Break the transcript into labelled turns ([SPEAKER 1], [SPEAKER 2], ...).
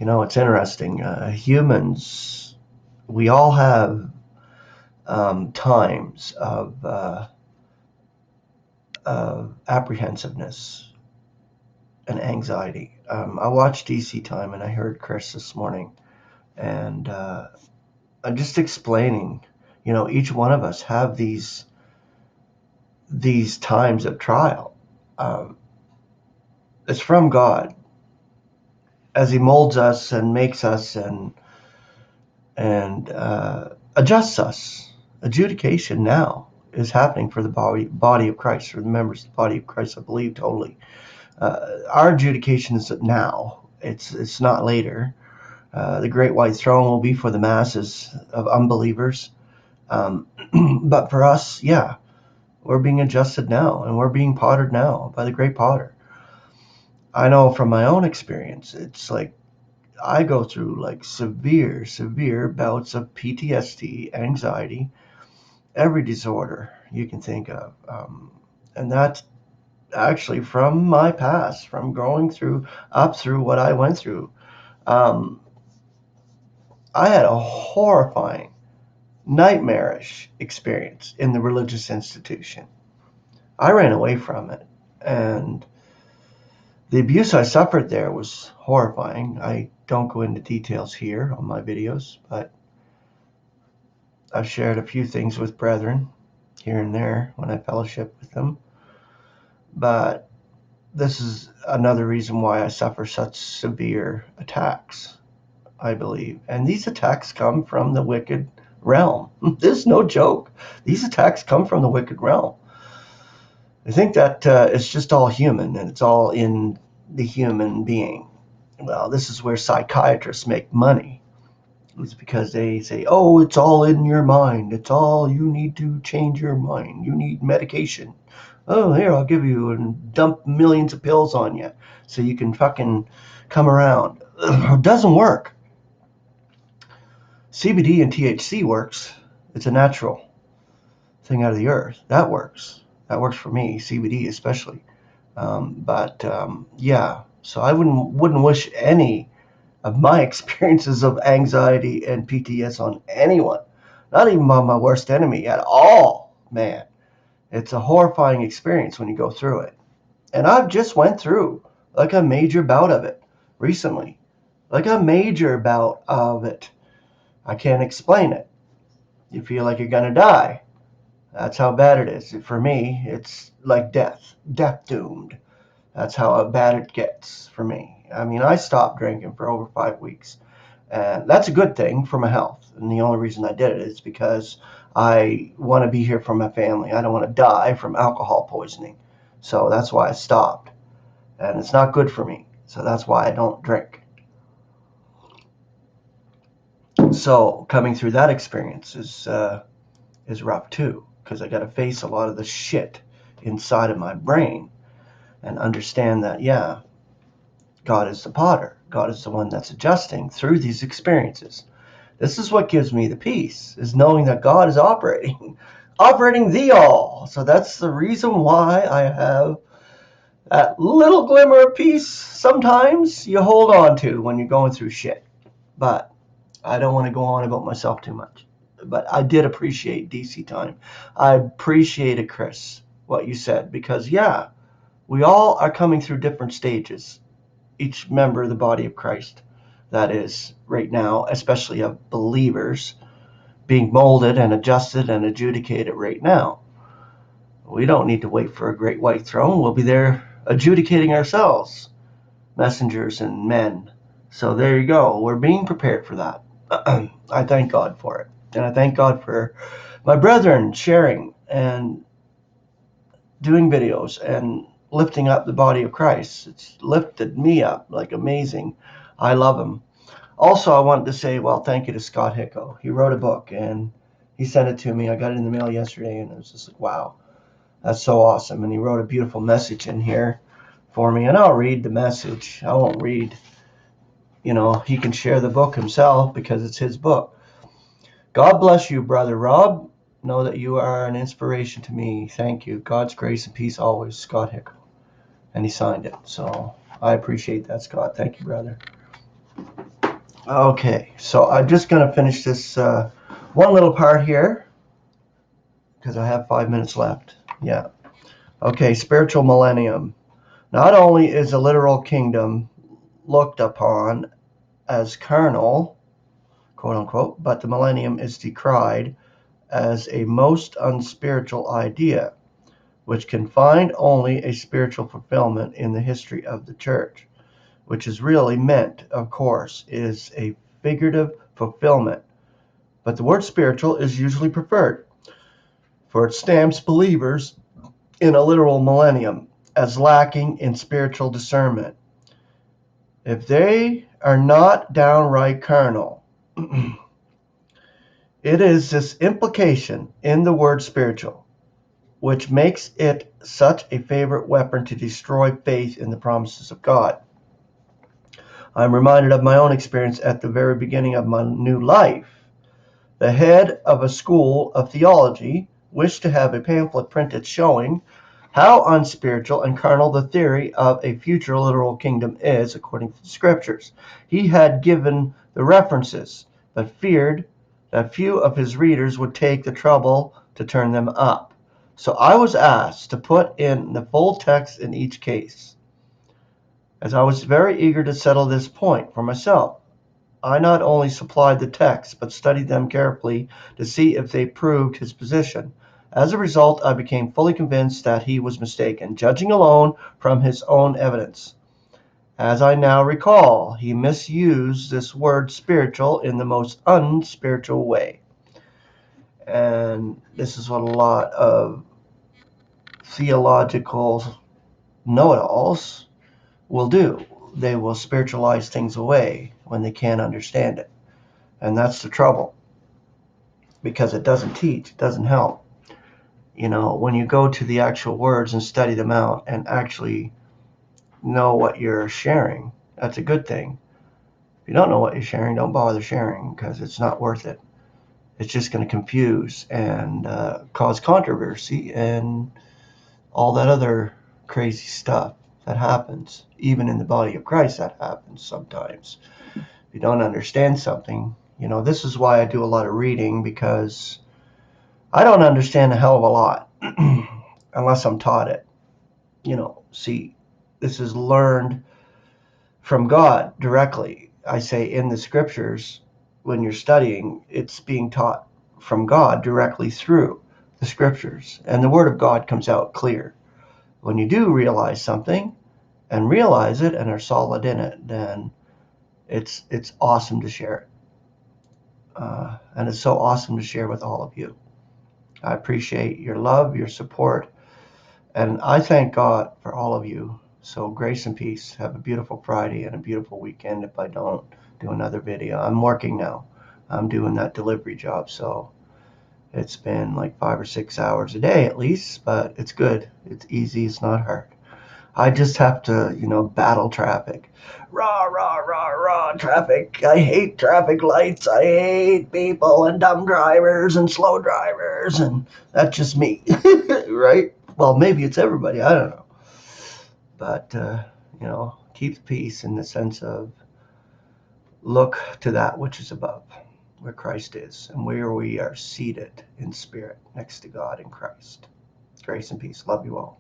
[SPEAKER 1] It's interesting. Humans, we all have times of apprehensiveness and anxiety. I watched DCTime and I heard Chris this morning, and I'm just explaining. Each one of us have these times of trial. Um, it's from God as He molds us and makes us and adjusts us. Adjudication now is happening for the body of Christ, for the members of the body of Christ. I believe totally. Our adjudication is now. It's not later. The great white throne will be for the masses of unbelievers. But for us, yeah, we're being adjusted now, and we're being pottered now by the great potter. I know from my own experience, it's like I go through like severe bouts of PTSD, anxiety, every disorder you can think of. And that's actually from my past, from growing up through what I went through. Um, I had a horrifying, nightmarish experience in the religious institution. I ran away from it, and the abuse I suffered there was horrifying. I don't go into details here on my videos, but I've shared a few things with brethren here and there when I fellowship with them. But this is another reason why I suffer such severe attacks, I believe. And these attacks come from the wicked realm. This is no joke. These attacks come from the wicked realm. I think that it's just all human, and it's all in the human being. Well, this is where psychiatrists make money. It's because they say, oh, it's all in your mind. It's all, you need to change your mind. You need medication. Oh, here, I'll give you and dump millions of pills on you so you can fucking come around. It doesn't work. CBD and THC works. It's a natural thing out of the earth. That works. That works for me, CBD especially. Yeah, so I wouldn't wish any of my experiences of anxiety and PTS on anyone, not even on my worst enemy at all, man. It's a horrifying experience when you go through it. And I've just went through like a major bout of it recently. Like a major bout of it. I can't explain it. You feel like you're gonna die. That's how bad it is. For me, it's like death doomed. That's how bad it gets for me. I mean, I stopped drinking for over 5 weeks. And that's a good thing for my health. And the only reason I did it is because I want to be here for my family. I don't want to die from alcohol poisoning. So that's why I stopped. And it's not good for me. So that's why I don't drink. So coming through that experience is rough too, because I got to face a lot of the shit inside of my brain and understand that, yeah, God is the potter. God is the one that's adjusting through these experiences. This is what gives me the peace, is knowing that God is operating the all. So that's the reason why I have that little glimmer of peace sometimes you hold on to when you're going through shit. But I don't want to go on about myself too much. But I did appreciate DCTime. I appreciated, Chris, what you said, because yeah, we all are coming through different stages. Each member of the body of Christ, that is, right now, especially of believers, being molded and adjusted and adjudicated right now. We don't need to wait for a great white throne. We'll be there adjudicating ourselves, messengers and men. So there you go. We're being prepared for that. I thank God for it. And I thank God for my brethren sharing and doing videos and lifting up the body of Christ. It's lifted me up like amazing. I love him. Also, I wanted to say, well, thank you to Scott Hicko. He wrote a book and he sent it to me. I got it in the mail yesterday and it was just like, wow, that's so awesome. And he wrote a beautiful message in here for me. And I'll read the message. I won't read, he can share the book himself because it's his book. God bless you, Brother Rob. Know that you are an inspiration to me. Thank you. God's grace and peace always, Scott Hicko. And he signed it. So I appreciate that, Scott. Thank you, brother. Okay, so I'm just going to finish this one little part here because I have 5 minutes left. Yeah. Okay, spiritual millennium. Not only is a literal kingdom looked upon as carnal, quote unquote, but the millennium is decried as a most unspiritual idea, which can find only a spiritual fulfillment in the history of the church, which is really meant, of course, is a figurative fulfillment. But the word spiritual is usually preferred, for it stamps believers in a literal millennium as lacking in spiritual discernment. If they are not downright carnal, it is this implication in the word spiritual which makes it such a favorite weapon to destroy faith in the promises of God. I'm reminded of my own experience at the very beginning of my new life. The head of a school of theology wished to have a pamphlet printed showing how unspiritual and carnal the theory of a future literal kingdom is according to the scriptures. He had given the references, but feared that few of his readers would take the trouble to turn them up. So I was asked to put in the full text in each case. As I was very eager to settle this point for myself, I not only supplied the texts, but studied them carefully to see if they proved his position. As a result, I became fully convinced that he was mistaken, judging alone from his own evidence. As I now recall, he misused this word spiritual in the most unspiritual way. And this is what a lot of theological know-it-alls will do. They will spiritualize things away when they can't understand it. And that's the trouble, because it doesn't teach, it doesn't help. When you go to the actual words and study them out and actually know what you're sharing, that's a good thing. If you don't know what you're sharing, don't bother sharing, because it's not worth it. It's just going to confuse and cause controversy and all that other crazy stuff that happens. Even in the body of Christ, that happens sometimes. If you don't understand something, this is why I do a lot of reading, because I don't understand a hell of a lot unless I'm taught it. See, this is learned from God directly. I say in the scriptures, when you're studying, it's being taught from God directly through the scriptures. And the word of God comes out clear. When you do realize something and realize it and are solid in it, then it's awesome to share it. And it's so awesome to share with all of you. I appreciate your love, your support, and I thank God for all of you. So grace and peace. Have a beautiful Friday and a beautiful weekend if I don't do another video. I'm working now. I'm doing that delivery job, so it's been like 5 or 6 hours a day at least, but it's good. It's easy. It's not hard. I just have to, battle traffic. Rah, rah, rah, rah, traffic. I hate traffic lights. I hate people and dumb drivers and slow drivers, and that's just me, right? Well, maybe it's everybody. I don't know. But, keep the peace in the sense of look to that which is above, where Christ is, and where we are seated in spirit next to God in Christ. Grace and peace. Love you all.